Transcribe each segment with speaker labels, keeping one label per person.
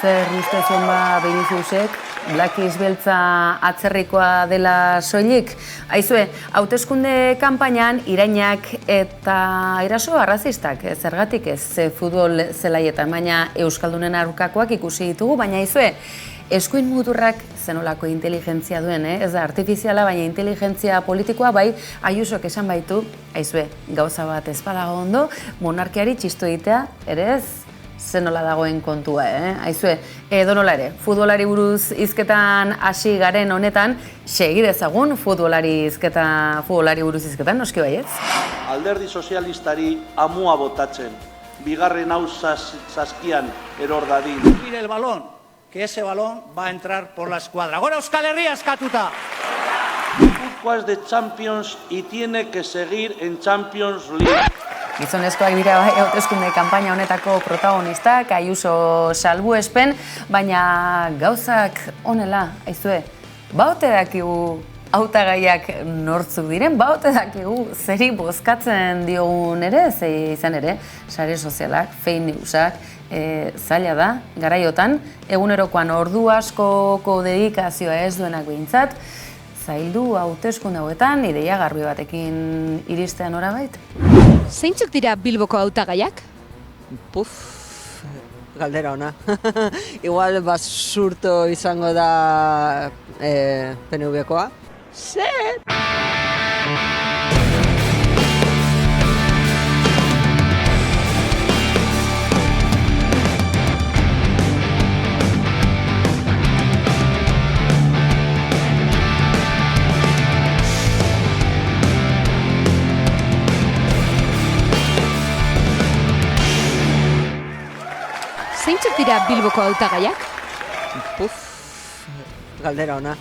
Speaker 1: zer uste zuen Viniciusek, Blackis beltza atzerrikoa dela soilik. Aizue, hauteskunde kanpainan irainak eta eraso arrazistak, zergatik ez futbol zelaietan, baina Euskaldunen aurkakoak ikusi ditugu, baina aizue, eskuin muturrak zenolako inteligentzia duen, ez da artifiziala, baina inteligentzia politikoa, bai, Ayusok esan baitu, aizue, gauza bat ez badago ondo, monarkiari txistu egitea, ere ez, zenola dagoen kontua, aizue, edonola ere, futbolari buruz hizketan hasi garen honetan, segi dezagun futbolari buruz hizketan, noski baietz?
Speaker 2: Alderdi sozialistari amua botatzen, bigarren hau saskian eror dadin.
Speaker 3: Mire el balón, que ese balón va a entrar por la escuadra. Gora Euskal Herria eskatuta!
Speaker 2: Guipúzcoa es de Champions y tiene que seguir en Champions League.
Speaker 1: Gizonezkoak dira bai hauteskunde kanpaina honetako protagonistak, Ayuso salbuespen, baina gauzak honela, aizue, baote dakigu hautagaiak nortzuk diren, baote dakigu zeri bozkatzen diogun ere, ze izan ere, sare sozialak, fake newsak, zaila da, garaiotan, egunerokoan ordu askoko dedikazioa ez duenak behintzat, zaildu hauteskunde hauetan, ideia garbi batekin iristean orabait.
Speaker 4: Zeintzuk dira Bilboko hautagaiak?
Speaker 5: Galdera ona. Igual Basurto izango da PNV-koa. Zer!
Speaker 4: Zeintzuk dira Bilboko hautagaiak?
Speaker 5: Galdera ona.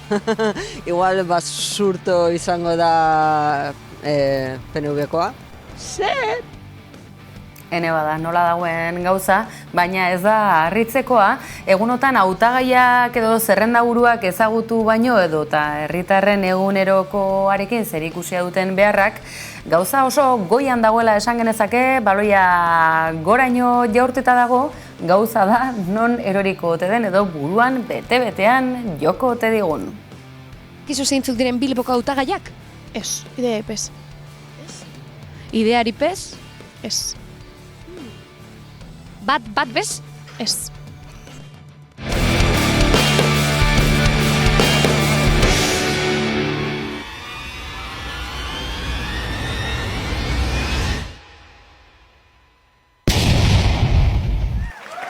Speaker 5: Igual Basurto izango da PNV-koa. Zer!
Speaker 1: Ene bada, nola dagoen gauza, baina ez da harritzekoa, egunotan hautagaiak edo zerrendaburuak ezagutu baino edo eta herritarren egunerokoarekin zerikusia duten beharrak, gauza oso goian dagoela esan genezake, baloia goraino jaurteta dago, gauza da non eroriko ote den edo buruan bete-betean joko ote digun.
Speaker 4: Kizu zeintzuk diren Bilboko hautagaiak?
Speaker 6: Ez, idea epez.
Speaker 4: Ideari pez?
Speaker 6: Ez.
Speaker 4: Bat bez?
Speaker 6: Ez.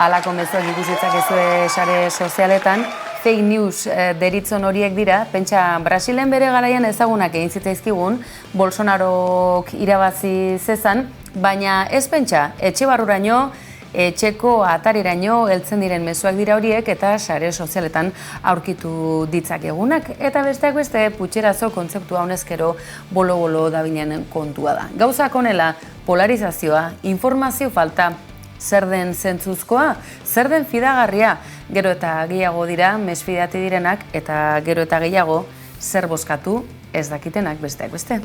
Speaker 1: Halako mezuak ikusitzak ezue sare sozialetan, fake news deritzon horiek dira, pentsa Brasilen bere garaian ezagunak egin zitzaizkigun, Bolsonarok irabazi zezan, baina ez pentsa, etxe barruraino, etxeko atariraino heltzen diren mezuak dira horiek eta sare sozialetan aurkitu ditzakegunak. Eta besteak beste, putxerazo kontzeptua honezkero bolo-bolo dabinen kontua da. Gauzak honela, polarizazioa, informazio falta, zer den zentzuzkoa, zer den fidagarria, gero eta gehiago dira mesfidati direnak eta gero eta gehiago zer bozkatu ez dakitenak besteak beste.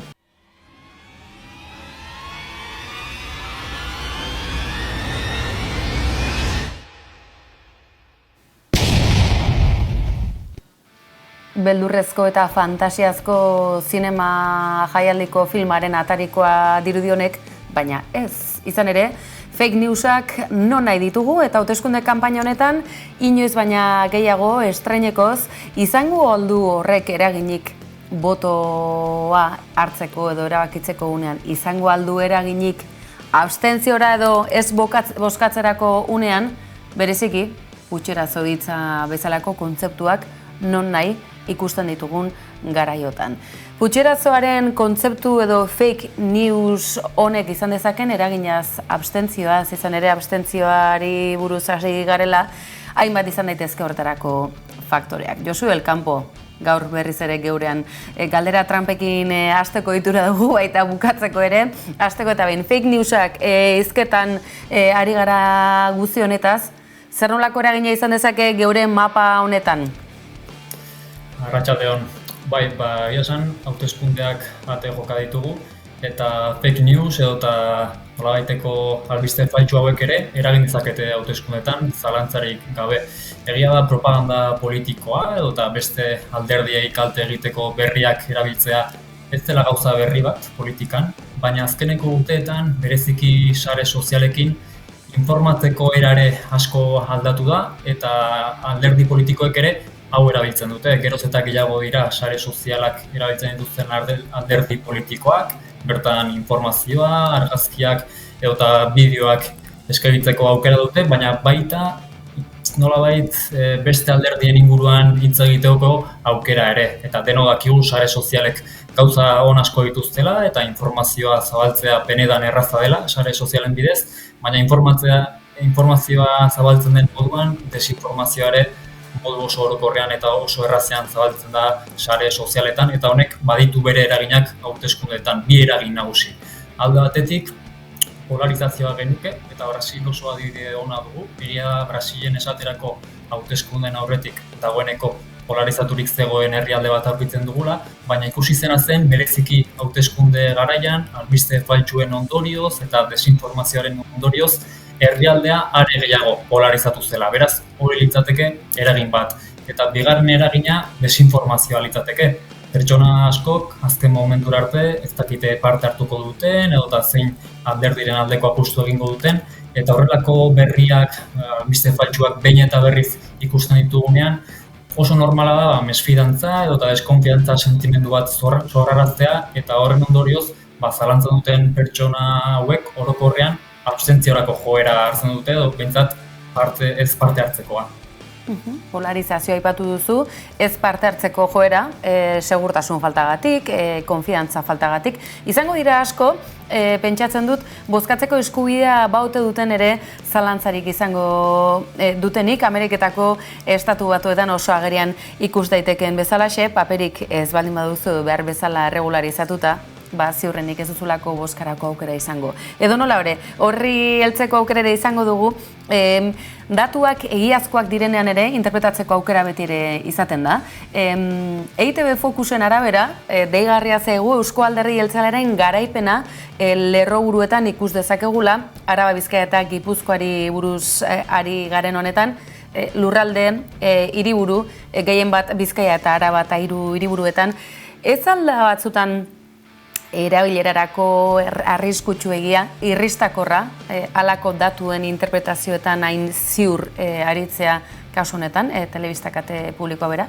Speaker 1: Beldurrezko eta fantasiazko zinema jaialdiko filmaren atarikoa dirudionek, baina ez. Izan ere, fake newsak non nahi ditugu eta hauteskunde kanpaina honetan inoiz baina gehiago estreinekoz izango oldu horrek eraginik botoa hartzeko edo erabakitzeko unean, izango aldu eraginik abstentziora edo ez bozkatzerako unean, bereziki, putxerazo hitza bezalako kontzeptuak non nahi ikusten ditugun garaiotan. Putxerazoaren kontzeptu edo fake news honek izan dezaken eraginaz abstentzioaz, izan ere abstentzioari buruz hasi garela, hainbat izan daitezke horretarako faktoreak. Josu Elkampo, gaur berriz ere geurean galdera Trumpekin hasteko ditura dugu, baita bukatzeko ere, hasteko eta behin fake newsak hizketan ari gara guzti honetaz, zer nolako eragina izan dezake geure mapa honetan?
Speaker 7: Arratsalde on. Bai, egia esan, hauteskundeak ate joka ditugu, eta fake news edo eta nolabaiteko albiste faltsu hauek ere eragin dezakete hauteskundeetan zalantzarik gabe. Egia da propaganda politikoa edo eta beste alderdiei kalte egiteko berriak erabiltzea ez dela gauza berri bat politikan, baina azkeneko urteetan bereziki sare sozialekin informatzeko erare asko aldatu da eta alderdi politikoek ere hau erabiltzen dute. Geroz eta gehiago dira sare sozialak erabiltzen dituzten alderdi politikoak, bertan informazioa, argazkiak edota bideoak eskaintzeko aukera dute, baina baita nolabait beste alderdien inguruan hitz egiteko aukera ere. Eta denok dakigu sare sozialek gauza on asko dituztela eta informazioa zabaltzea benetan erraza dela sare sozialen bidez, baina informazioa zabaltzen den moduan, desinformazioa ere modu oso orokorrean eta oso errazean zabaltzen da sare sozialetan, eta honek baditu bere eraginak hauteskundeetan, bi eragin nagusi. Alde batetik, polarizazioa genuke, eta Brasil oso adibide ona dugu. Egia da Brasilen esaterako hauteskundeen aurretik dagoeneko polarizaturik zegoen herrialde bat aurkitzen dugula, baina ikusi zena zen bereziki hauteskunde garaian, albiste faltsuen ondorioz eta desinformazioaren ondorioz, herrialdea are gehiago polarizatu zela. Beraz, hori litzateke eragin bat. Eta bigarren eragina desinformazioa litzateke. Pertsona askok azken momentura arte ez dakite parte hartuko duten edo zein alderdiren aldeko apustu egingo duten, eta horrelako berriak, albiste faltsuak behin eta berriz ikusten ditugunean, oso normala da mesfidantza edo deskonfiantza sentimendu bat sorraraztea, eta horren ondorioz zalantzan duten pertsona hauek orokorrean abstentziorako joera hartzen dute edo behintzat ez parte hartzekoa.
Speaker 1: Polarizazioa aipatu duzu, ez parte hartzeko joera, segurtasun faltagatik, konfiantza faltagatik. Izango dira asko, pentsatzen dut, bozkatzeko eskubidea baute duten ere zalantzarik izango dutenik, Ameriketako estatu batuetan oso agerian ikus daitekeen bezalaxe, paperik ez baldin baduzu behar bezala regularizatuta, ziurrenik ez duzulako bozkarako aukera izango. Edo nola horri heltzeko aukera ere izango dugu, datuak egiazkoak direnean ere interpretatzeko aukera beti ere izaten da. EITB Fokusen arabera, deigarria zaigu Eusko Alderdi Jeltzalearen garaipena lerroburuetan ikus dezakegula, Araba, Bizkaia eta Gipuzkoari buruz ari garen honetan, lurraldeen hiriburu, gehien bat Bizkaia eta Araba eta hiru hiriburuetan, ez alda batzutan erabilerarako arriskutsuegia, irristakorra, halako datuen interpretazioetan hain ziur aritzea kasu honetan, telebista kate publikoa bera?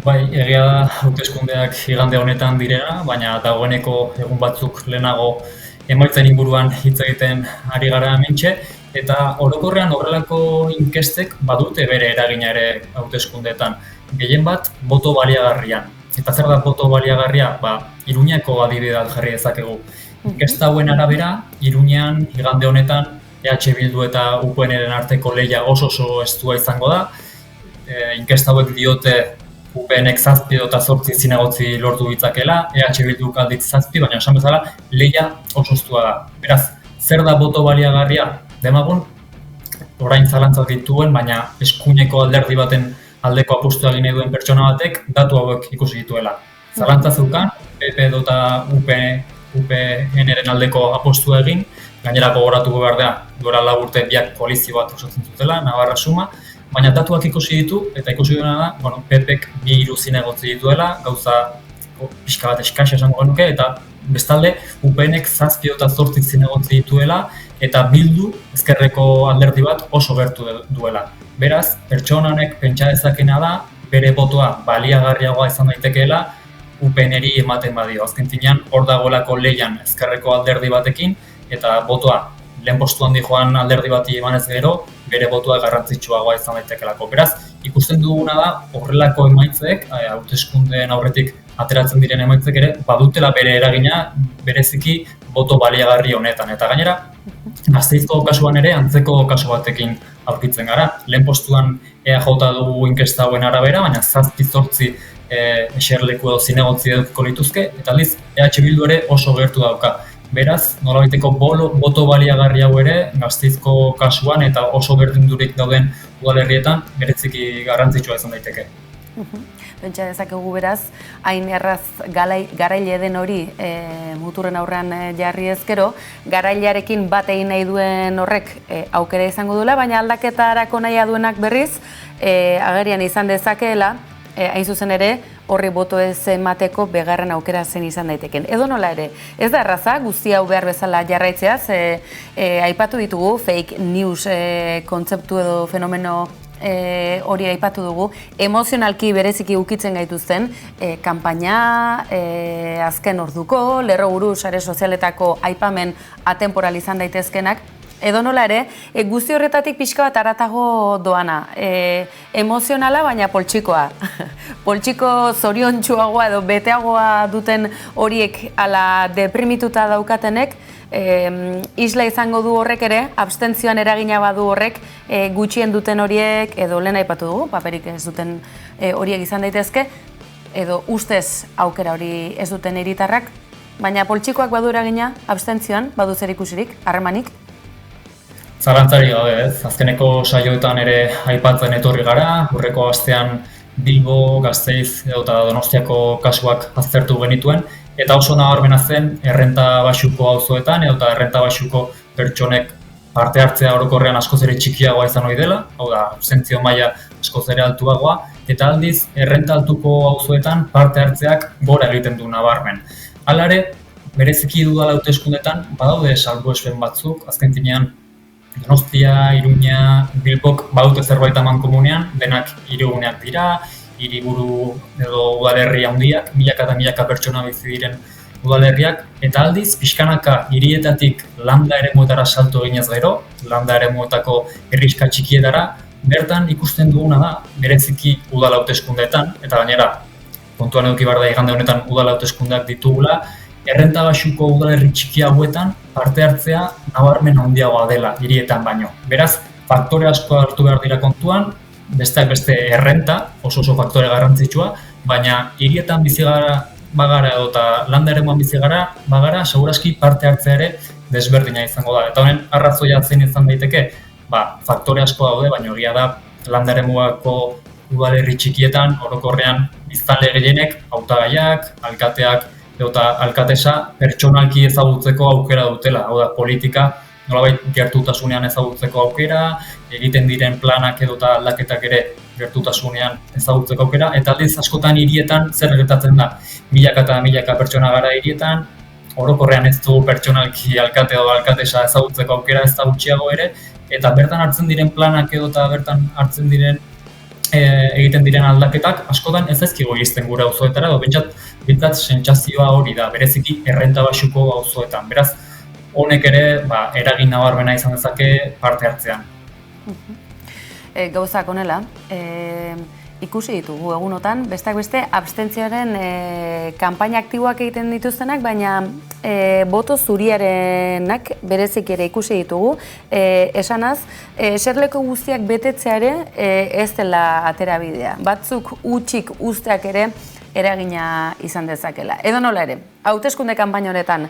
Speaker 7: Bai, egia da hauteskundeak igande honetan direna, baina dagoeneko egun batzuk lehenago emaitzen inguruan hitz egiten ari gara hementxe, eta orokorrean horrelako inkestek badute bere eragina ere hauteskundeetan. Gehien bat, boto baliagarrian. Eta zer da boto baliagarria? Iruñako adibideak jarri dezakegu. Inkesta hauen arabera, Iruñean igande honetan EH Bildu eta UPNren arteko lehia oso estua izango da. Inkesta hauek diote UPNek 7 eta 8 zinegotzi lortu ditzakela, EH Bilduk aldiz 7, baina esan bezala lehia oso estua da. Beraz, zer da boto baliagarria? Demagun, orain zalantzak dituen, baina eskuineko alderdi baten aldeko apustu egin duen pertsona batek datu hauek ikusi dituela. Zalantza zeukan, PP eta UPNren aldeko apustu egin, gainerako gogoratuko behar da, duela 4 urte biak koalizio bat osatzen zutela, Navarra suma, baina datuak ikusi ditu, eta ikusi duena da, PPek 2 zinegotzi dituela, gauza pixka bat eskaxa esango genuke, eta bestalde UPNek 7 eta 8 zinegotzi dituela, eta Bildu ezkerreko alderdi bat oso gertu duela. Beraz, pertsona honek pentsa dezakena da, bere botoa baliagarriagoa izan daitekeela, UPNeri ematen badio. Azken finean, hor dagoelako lehian ezkerreko alderdi batekin, eta botoa lehen postuan joan alderdi bati emanez gero, bere botoa garrantzitsuagoa izan daitekelako. Beraz, ikusten duguna da, horrelako emaitzek, hauteskundeen aurretik ateratzen diren emaitzek ere, badutela bere eragina, bereziki boto baliagarri honetan. Eta gainera, Gasteizko kasuan ere, antzeko kasu batekin aurkitzen gara. Lehen postuan EAJ dugu inkesta hauen arabera, baina 7-8 eserleku edo zinegotzi edukiko lituzke, eta aldiz EH Bildu ere oso gertu dauka. Beraz, nolabaiteko boto baliagarri hau ere, Gasteizko kasuan eta oso berdindurik dauden udalerrietan bereziki garrantzitsua izan daiteke.
Speaker 1: pentsa dezakegu beraz, hain erraz garaile den hori muturren aurrean jarri ezkero, garailearekin bat egin nahi duen horrek aukera izango duela, baina aldaketarako nahi duenak berriz, agerian izan dezakeela, hain zuzen ere, horri boto ez emateko begarren aukera zen izan daiteken. Edo nola ere, ez da erraza, guzti hau behar bezala jarraitzeaz, aipatu ditugu, fake news kontzeptu edo fenomeno hori aipatu dugu, emozionalki bereziki ukitzen gaituzten, kanpaina, azken orduko, lerroburu sare sozialetako aipamen atemporal izan daitezkenak, edo nola ere, guzti horretatik pixka bat aratago doana. Emozionala, baina poltsikoa. Poltsiko zoriontsuagoa edo beteagoa duten horiek ala deprimituta daukatenek, isla izango du horrek ere, abstentzioan eragina badu horrek, gutxien duten horiek, edo lehen aipatu dugu, paperik ez duten horiek izan daitezke, edo ustez aukera hori ez duten hiritarrak, baina poltsikoak badu eragina, abstentzioan, badu zer ikusirik, harremanik.
Speaker 7: Zalantzari gabe, ez? Azkeneko saioetan ere aipatzen etorri gara, hurreko astean Bilbo, Gasteiz eta Donostiako kasuak aztertu genituen, eta oso nabarmena zen errenta baxuko auzoetan eta errenta baxuko pertsonek parte hartzea orokorrean askoz ere txikiagoa izan ohi dela, hau da, abstentzio maila askoz ere altuagoa, eta aldiz errenta altuko auzoetan parte hartzeak gora egiten du nabarmen. Hala ere, bereziki dudala hauteskundetan badaude salbuespen batzuk, azken finean Donostia, Iruña, Bilbok badute zerbait amankomunean, denak hiriguneak dira, hiriburu edo udalerri handiak, milaka eta milaka pertsona bizi diren udalerriak, eta aldiz, pixkanaka hirietatik landa eremuetara salto eginez gero, landa eremuetako herriska txikietara, bertan ikusten duguna da, bereziki udal hauteskundeetan, eta gainera, kontuan eduki behar da igande honetan udal hauteskundeak ditugula, errenta baxuko udalerri txiki hauetan parte hartzea nabarmen handiagoa dela hirietan baino. Beraz, faktore asko hartu behar dira kontuan, besteak beste errenta, oso faktore garrantzitsua, baina hirietan bizi bagara edo eta landa eremuan bizi bagara, segurazki parte hartzea ere desberdina izango da. Eta honen arrazoia zein izan daiteke, faktore asko daude, baina egia da landa eremuako udalerri txikietan orokorrean biztanle gehienek hautagaiak, alkateak eta alkatesa pertsonalki ezagutzeko aukera dutela, hau da, politika nolabait gertutasunean ezagutzeko aukera, egiten diren planak edo eta aldaketak ere gertutasunean ezagutzeko aukera, eta aldiz askotan hirietan zer gertatzen da, milaka eta milaka pertsona gara hirietan, orokorrean ez dugu pertsonalki alkate edo alkatesa ezagutzeko aukera ez da gutxiago ere, eta bertan hartzen diren planak edo eta bertan hartzen diren egiten diren aldaketak askotan ez ezkigo iristen gure auzoetara, edo bintzat sentsazioa hori da, bereziki errenta baxuko auzoetan. Beraz, honek ere eragin nabarmena izan dezake parte hartzean.
Speaker 1: Gauzak honela, ikusi ditugu egunotan, besteak beste abstentzioaren kanpaina aktiboak egiten dituztenak, baina boto zuriarenak berezik ere ikusi ditugu, esanaz, eserleko guztiak betetzea ere ez dela atera bidea. Batzuk utxik usteak ere eragina izan dezakela. Edo nola ere, hauteskunde kanpaina honetan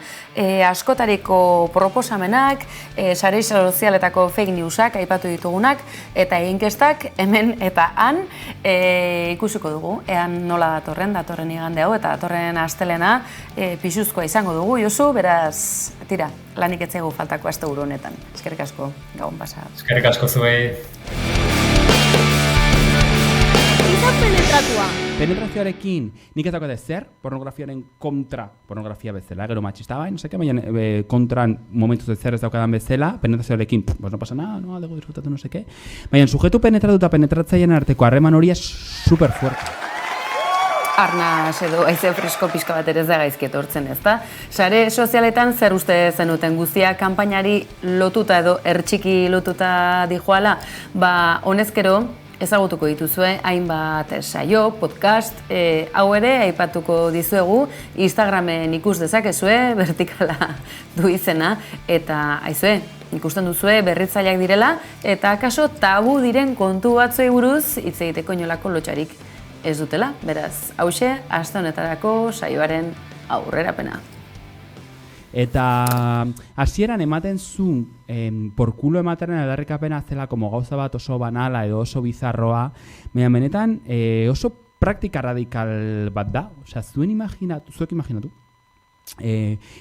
Speaker 1: askotariko proposamenak, sare sozialetako fake newsak aipatu ditugunak, eta inkestak hemen eta han ikusiko dugu, ean nola datorren igande hau, eta datorren astelena pisuzkoa izango dugu, Josu, beraz, tira, lanik ez zaigu faltako asteburu honetan. Eskerrik asko, gabon pasa.
Speaker 7: Eskerrik asko zuei.
Speaker 8: Penetratua. Penetrazioarekin nik ez daukate zer, pornografiaren kontra, pornografia bezala, gero matxista bai, no seke, baina kontran momentuz de zer ez daukadan bezala, penetrazioarekin, pues no pasa nada, no, dego disfrutatu no seke, baina sujetu penetratu eta penetratzaileen arteko harreman hori super fuerte.
Speaker 1: Arnas edo aize fresko pixka bat ere ez da gaizki etortzen, ezta? Sare sozialetan zer uste zenuten guztia kanpainari lotuta edo ertxiki lotuta dijoala, honezkero ezagutuko dituzue hainbat saio, podcast, hau ere aipatuko dizuegu, Instagramen ikus dezakezue, vertikala du izena, eta aizue, ikusten duzue berritzaileak direla, eta akaso tabu diren kontu batzuei buruz hitz egiteko inolako lotsarik ez dutela, beraz, hauxe, aste honetarako saioaren aurrerapena.
Speaker 8: Eta hasieran ematen zuen porkulo ematen aldarrikapena zela como gauza bat oso banala edo oso bizarroa, baina benetan oso praktika radikal bat da, osea, zuek imaginatu,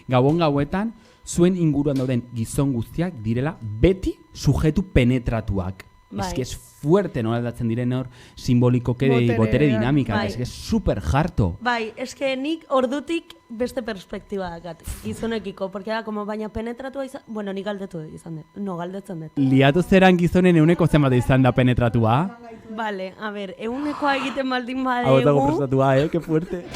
Speaker 8: gauetan, zuen inguruan dauden gizon guztiak direla beti sujetu penetratuak.
Speaker 9: Bai.
Speaker 8: Es que es fuerte, no aldatzen diren hor simbolikoke botere dinamika,
Speaker 9: bai.
Speaker 8: es que es super jarto.
Speaker 9: Bai, eske nik ordutik beste perspektiba dakat, gizonekiko, porque da, como baina penetratua izan, bueno, nik galdetzen dut.
Speaker 8: Liatu zeran gizonen euneko zenbat izan da penetratua?
Speaker 9: Vale, a ver, eunekoa egiten baldin badegu...
Speaker 8: Hau dago prestatua, que fuerte.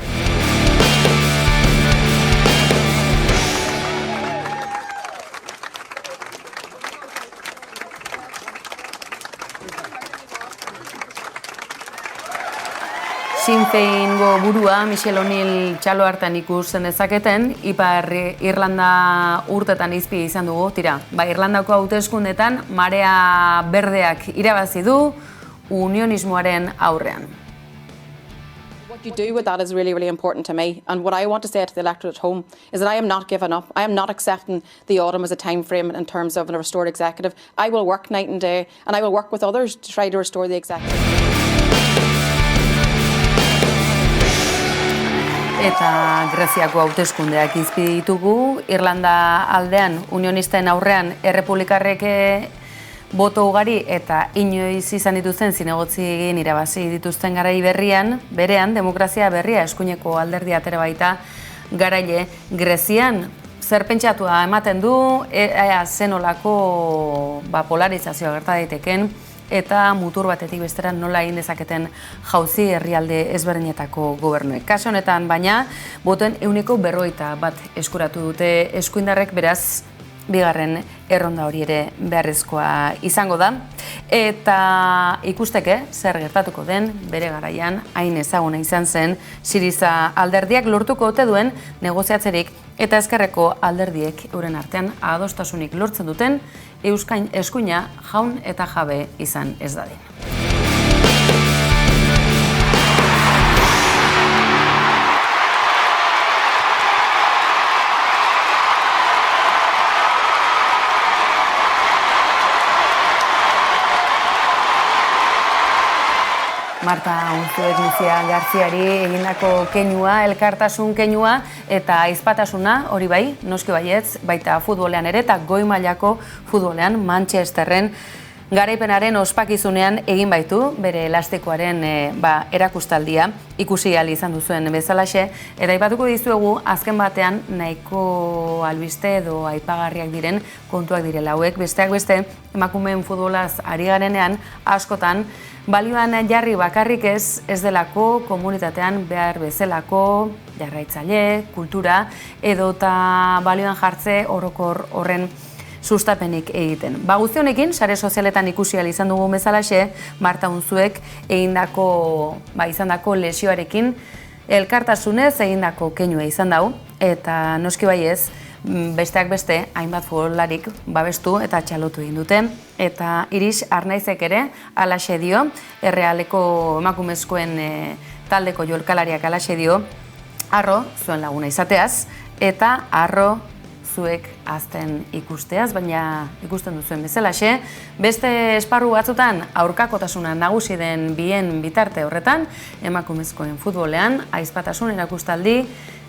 Speaker 1: Sinn Féingo burua Michelle O'Neill txalo hartan ikusten dezaketen, Ipar Irlanda urtetan izpi izan dugu, tira. Irlandako hauteskundetan marea berdeak irabazi du unionismoaren aurrean.
Speaker 10: What you do with that is really, really important to me. And what I want to say to the electorate at home is that I am not giving up. I am not accepting the autumn as a time frame in terms of a restored executive. I will work night and day, and I will work with others to try to restore the executive.
Speaker 1: Eta Greziako hauteskundeak izpi ditugu, Irlanda aldean unionisten aurrean errepublikarrek boto ugari eta inoiz izan dituzten zinegotzi egin irabazi dituzten garai berrian, berean demokrazia berria eskuineko alderdi atera baita garaile Grezian. Zer pentsatua ematen du, zenolako polarizazioa gerta daiteken, eta mutur batetik bestera nola egin dezaketen jauzi herrialde ezberdinetako gobernuek. Kasu honetan baina, botoen 151 eskuratu dute eskuindarrek, beraz, bigarren erronda hori ere beharrezkoa izango da. Eta ikusteke, zer gertatuko den, bere garaian, hain ezaguna izan zen, Syriza alderdiak lortuko ote duen negoziatzerik eta ezkerreko alderdiek euren artean adostasunik lortzen duten eskuina jaun eta jabe izan ez dadin. Marta Unzuek Lucia Garziari egindako keinua, elkartasun keinua eta aizpatasuna, hori bai, noski baietz, baita futbolean ere eta goi mailako futbolean Manchesterren garaipenaren ospakizunean egin baitu, bere elastikoaren erakustaldia ikusi ahal izan duzuen bezalaxe, eta aipatuko dizuegu azken batean nahiko albiste edo aipagarriak diren kontuak direla hauek, besteak beste emakumeen futbolaz ari garenean askotan balioan jarri bakarrik ez delako komunitatean behar bezalako jarraitzaile, kultura edota balioan jartze orokor horren sustapenik egiten. Guzti honekin, sare sozialetan ikusi ahal izan dugu bezalaxe, Marta Unzuek izandako lesioarekin elkartasunez egindako keinua izan dau, eta noski baiez, besteak beste, hainbat futbolarik babestu eta txalotu egin dute, eta Iris Arnaizek ere, alaxe dio, Errealeko emakumezkoen taldeko jolkalariak alaxe dio, harro zuen laguna izateaz, eta harro zuek azten ikusteaz, baina ikusten duzuen bezalaxe. Beste esparru batzutan aurkakotasuna nagusi den bien bitarte horretan, emakumezkoen futbolean, aizpatasun erakustaldi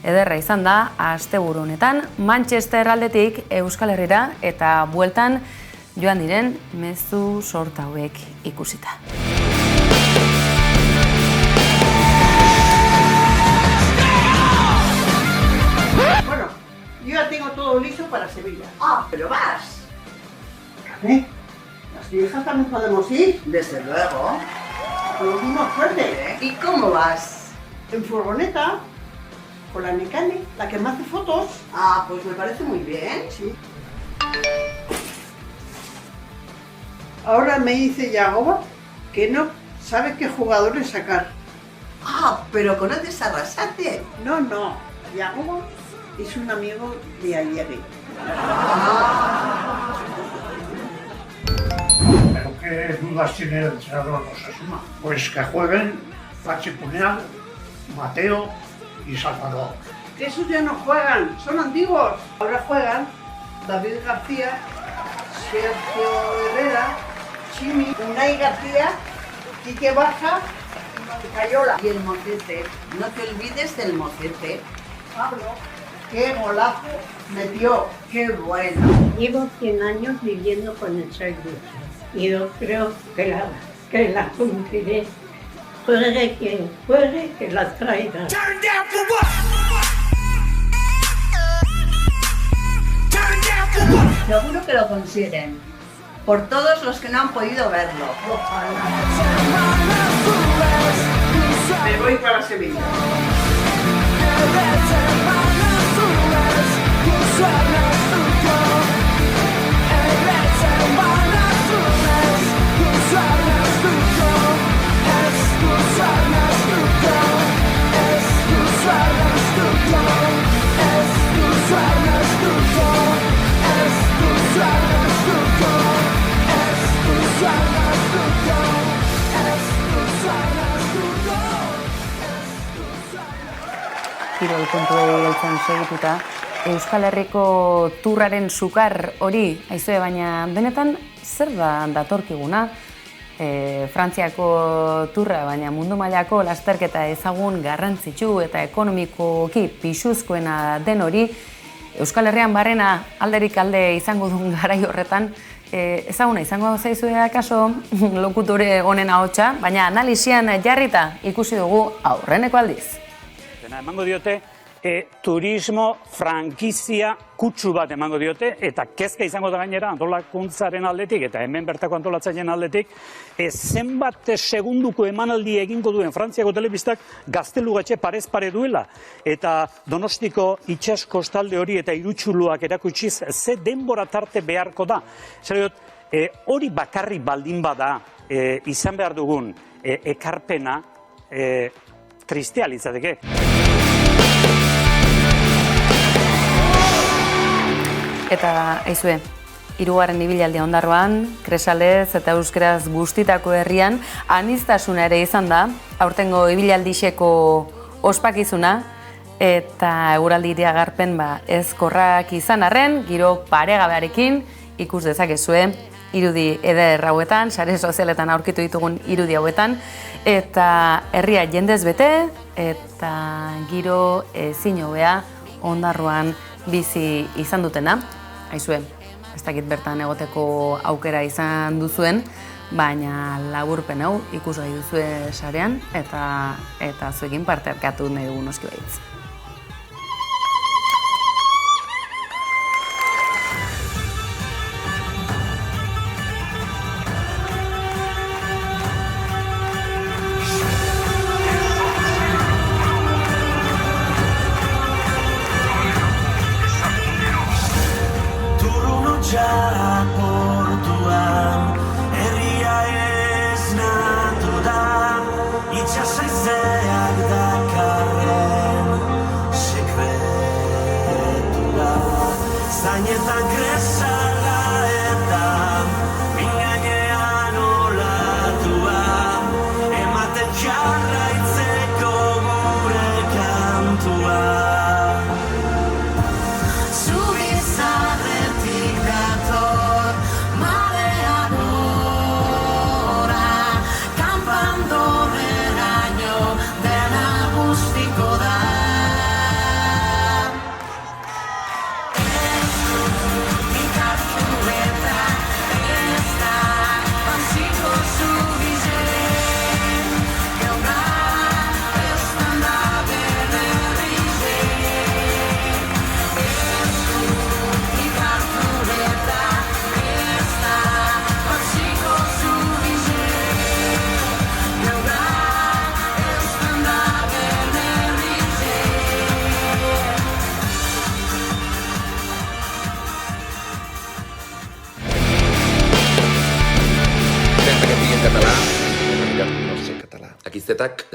Speaker 1: ederra izan da, asteburu honetan, Manchester aldetik Euskal Herrira eta bueltan joan diren mezu sorta hauek ikusita.
Speaker 11: Bueno, yo ya tengo todo listo para Sevilla. Ah, pero vas. ¿Qué? ¿Las viejas también podemos ir? Desde luego. Nos dimos suerte. ¿Y cómo vas? En furgoneta, con la Necane, la que me hace fotos. Ah, pues me parece muy bien. Sí. Ahora me dice Yagoba que no sabe qué jugadores sacar. Ah, pero conoces a Arrasate. No, Yagoba es un amigo de Ayerri.
Speaker 12: ¿Pero qué dudas tiene el entrenador de Osasuna? Pues que jueguen Pachi Puñal, Mateo y Salvador.
Speaker 11: Esos ya no juegan, son antiguos. Ahora juegan David García, Sergio Herrera, Chimi, Unai García, Quique Baja Cayola. Y el mocete. No te olvides del mocete. Pablo, qué golazo metió. Qué bueno.
Speaker 13: Llevo 100 años viviendo con el Sergio y yo creo que la cumpliré. Juegue quien juegue, que la traiga.
Speaker 11: Seguro que lo consiguen. Por todos los que no han podido verlo. Me voy para Sevilla.
Speaker 1: Kirol kontuei heltzen segituta, Euskal Herriko turraren sukar hori, aizue, baina benetan zer da datorkiguna? Frantziako turra, baina mundu mailako lasterketa ezagun garrantzitsu eta ekonomikoki pisuzkoena den hori, Euskal Herrian barrena alderik alde izango duen garai horretan, ezaguna izango zaizue akaso lokutore honen ahotsa, baina analisian jarrita ikusi dugu aurreneko aldiz.
Speaker 14: Emango diote, turismo frankizia kutsu bat emango diote, eta kezka izango da gainera antolakuntzaren aldetik, eta hemen bertako antolatzaileen aldetik, zenbat segunduko emanaldi egingo duen Frantziako telebistak Gaztelugatxe parez pare duela, eta Donostiko itsas kostalde hori eta irutxuluak erakutsiz, ze denbora tarte beharko da. Hori bakarri baldin bada izan behar dugun ekarpena, tristea litzateke.
Speaker 1: Eta, aizue, 3. ibilaldia Ondarroan, Kresalez eta euskeraz bustitako herrian, aniztasuna ere izan da, aurtengo ibialdixeko ospakizuna, eta eguraldi iragarpen ezkorrak izan arren, giro paregabearekin ikus dezakezue, irudi eder hauetan, sare sozialetan aurkitu ditugun irudi hauetan, eta herria jendez bete, eta giro ezin hobea Ondarroan bizi izan dutena. Aizue, ez dakit bertan egoteko aukera izan duzuen, baina laburpen hau ikusgai duzue sarean, eta zuekin parte harkatu nahi dugu noski baitz.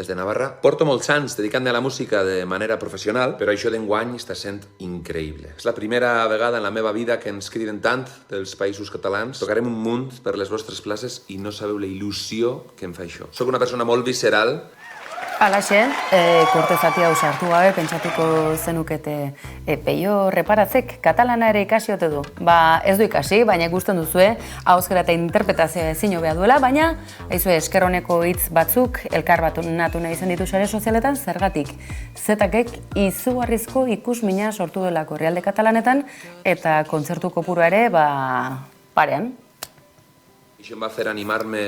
Speaker 15: Desde Navarra. Porto molts anys dedicant-me a la música de manera professional, però això d'enguany està sent increïble. És la primera vegada en la meva vida que ens criden tant dels països catalans. Tocarem un munt per les vostres places i no sabeu la il·lusió que em fa això. Soc una persona molt visceral.
Speaker 1: Alaxe, korte zati hau sartu gabe, pentsatuko zenukete Peio Reparatzek katalana ere ikasi ote du. Ez du ikasi, baina ikusten duzue, ahozkera eta interpretazioa ezin hobea duela, baina aizue eskerroneko hitz batzuk elkarbanatu nahi izan ditu sare sozialetan, zergatik Zetakek izugarrizko ikusmina sortu delako herrialde katalanetan eta kontzertu kopurua ere parean.
Speaker 15: Això em va fer animar-me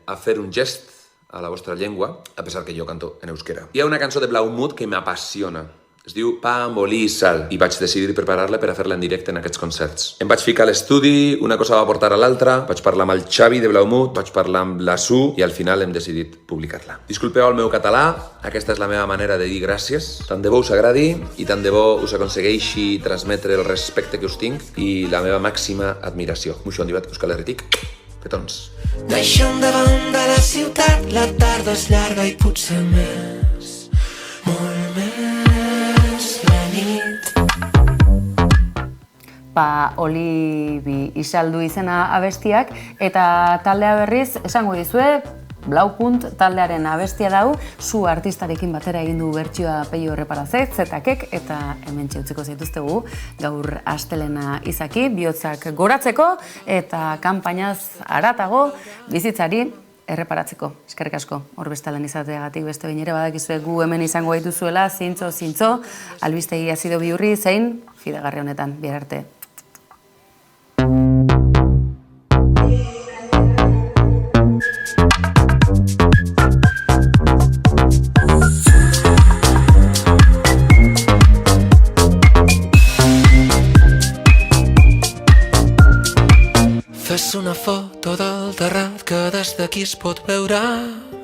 Speaker 15: a fer un gest a la vostra llengua, a pesar que jo canto en euskera. Hi ha una cançó de Blaumut que m'apassiona. Es diu Pa amb oli i sal, i vaig decidir preparar-la per a fer-la en directe en aquests concerts. Em vaig ficar a l'estudi, una cosa va portar a l'altra, vaig parlar amb el Xavi de Blaumut, vaig parlar amb la Su, i al final hem decidit publicar-la. Disculpeu el meu català, aquesta és la meva manera de dir gràcies. Tant de bo us agradi i tant de bo us aconsegueixi transmetre el respecte que us tinc i la meva màxima admiració. Muixo ondibat, Euskal Herritik. Petons.
Speaker 16: Deixem davant de la ciutat, la tarda és llarga i potser més, molt més la nit.
Speaker 1: Olibi isaldu izena abestiak, eta taldea berriz, esango dizue, Blaupunt taldearen abestia dau, Su artistarekin batera egin du bertsioa Peio Reparatzek, Zetakek, eta hementxe utziko zaituztegu gaur astelena izaki, bihotzak goratzeko eta kanpainaz haratago bizitzari erreparatzeko. Eskerrik asko, hor bestalen izateagatik beste behin ere badakizue gu hemen izango gaituzuela, zintzo, albistegi azido bihurri zein fidagarri honetan, bihar arte.
Speaker 16: Fes una foto del terrat que des d'aquí es pot veure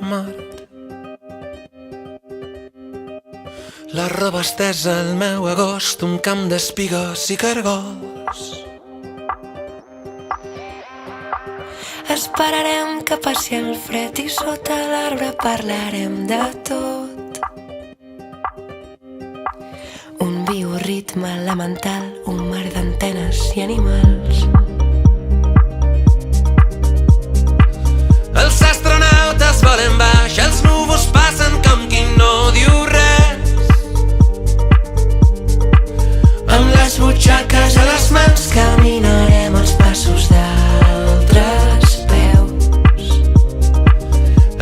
Speaker 16: Mart. La roba estesa al meu agost, un camp d'espigues i cargols.
Speaker 17: Esperarem que passi el fred i sota l'arbre parlarem de tot. Un bioritme elemental, un mar d'antenes i animals.
Speaker 16: Els astronautes volen baix, els núvols passen com qui no diu res. Amb les butxaques a les mans caminarem els passos d'altres peus.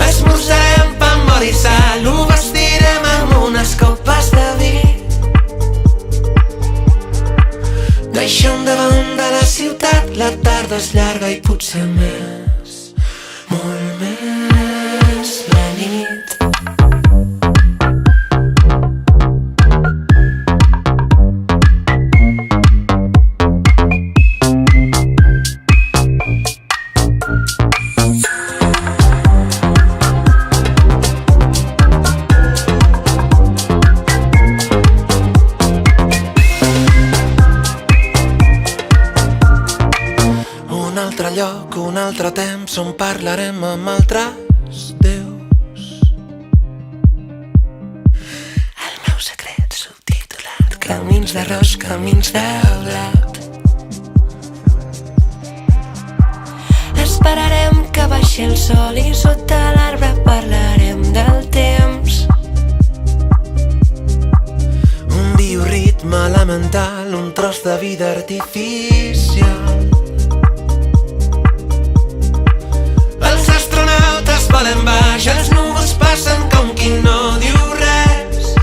Speaker 16: Esmorzarem pa amb oli i sal, ho vestirem amb unes copes de vi. Deixem davant de la ciutat, la tarda és llarga i potser més, molt més la nit. Un altre lloc, un altre temps on parlarem amb altres déus. El meu secret subtitulat, camins d'arròs, camins de blat.
Speaker 17: Esperarem que baixi el sol i sota l'arbre parlarem del temps.
Speaker 16: Un bioritme elemental, un tros de vida artificial. Volen baix, els núvols passen com qui no diu res.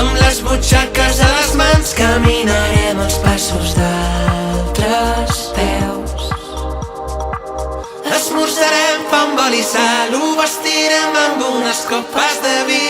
Speaker 16: Amb les butxaques a les mans caminarem els passos d'altres peus. Esmorzarem pa amb oli i sal, ho vestirem amb unes copes de vi.